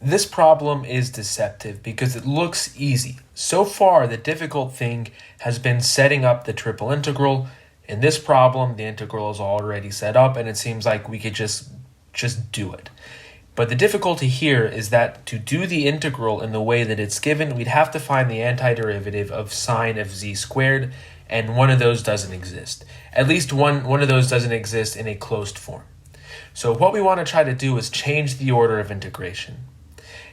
This problem is deceptive because it looks easy. So far, the difficult thing has been setting up the triple integral. In this problem, the integral is already set up and it seems like we could just do it. But the difficulty here is that to do the integral in the way that it's given, we'd have to find the antiderivative of sine of z squared, and one of those doesn't exist. At least one of those doesn't exist in a closed form. So what we want to try to do is change the order of integration.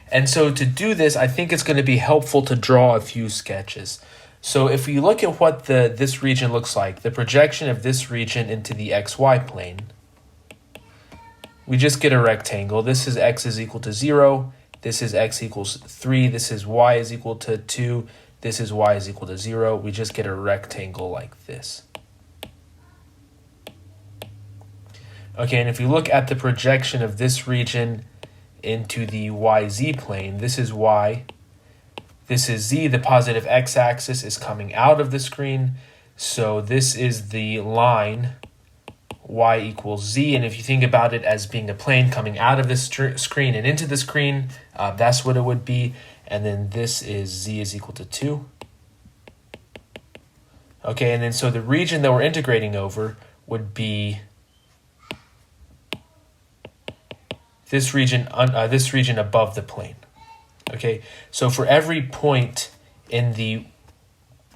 And so to do this, I think it's going to be helpful to draw a few sketches. So if we look at what this region looks like, the projection of this region into the xy plane, we just get a rectangle. This is x is equal to 0. This is x equals 3. This is y is equal to 2. This is y is equal to 0. We just get a rectangle like this. Okay, and if you look at the projection of this region into the yz plane, this is y, this is z, the positive x-axis is coming out of the screen, so this is the line y equals z, and if you think about it as being a plane coming out of this screen and into the screen, that's what it would be, and then this is z is equal to 2. Okay, and then so the region that we're integrating over would be this region above the plane. Okay, so for every point in the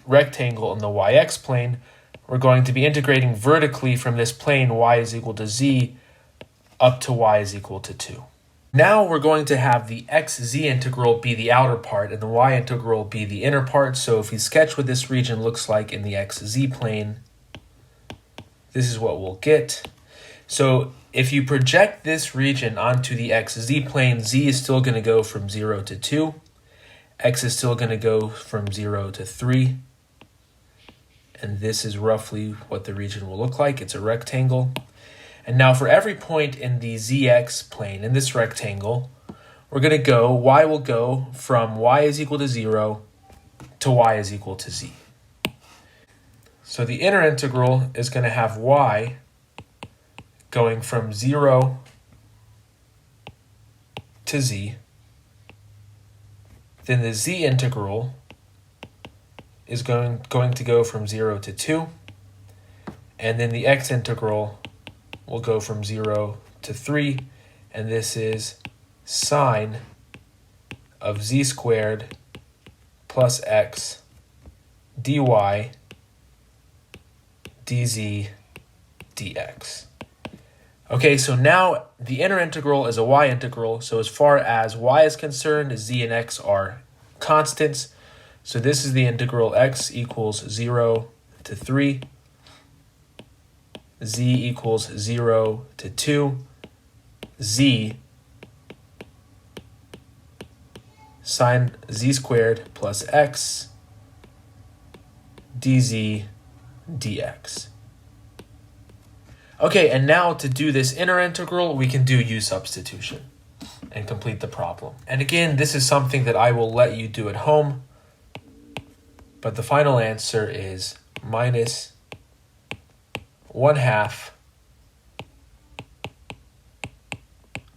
rectangle in the yx plane, we're going to be integrating vertically from this plane y is equal to z up to y is equal to 2. Now we're going to have the xz integral be the outer part and the y integral be the inner part. So if we sketch what this region looks like in the xz plane, this is what we'll get. So if you project this region onto the xz plane, z is still going to go from 0 to 2. X is still going to go from 0 to 3. And this is roughly what the region will look like. It's a rectangle. And now for every point in the zx plane, in this rectangle, we're going to go, y will go from y is equal to 0 to y is equal to z. So the inner integral is going to have y going from 0 to z. Then the z integral is going to go from 0 to 2. And then the x integral will go from 0 to 3. And this is sine of z squared plus x dy dz dx. Okay, so now the inner integral is a y integral. So as far as y is concerned, z and x are constants. So this is the integral x equals 0 to 3, z equals 0 to 2, z sine z squared plus x dz dx. Okay, and now to do this inner integral, we can do u substitution and complete the problem. And again, this is something that I will let you do at home, but the final answer is minus 1/2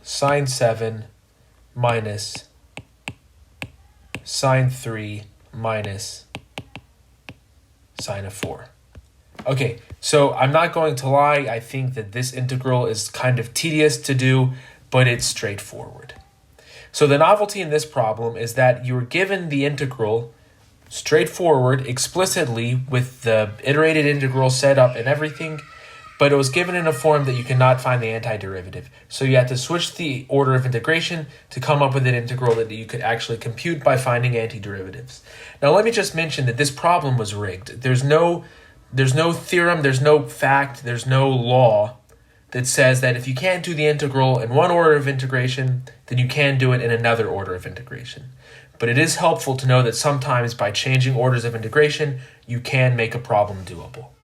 sine 7 minus sine 3 minus sine of 4. Okay, so I'm not going to lie, I think that this integral is kind of tedious to do, but it's straightforward. So the novelty in this problem is that you're given the integral straightforward, explicitly, with the iterated integral set up and everything, but it was given in a form that you cannot find the antiderivative. So you had to switch the order of integration to come up with an integral that you could actually compute by finding antiderivatives. Now let me just mention that this problem was rigged. There's no theorem, there's no fact, there's no law that says that if you can't do the integral in one order of integration, then you can do it in another order of integration. But it is helpful to know that sometimes by changing orders of integration, you can make a problem doable.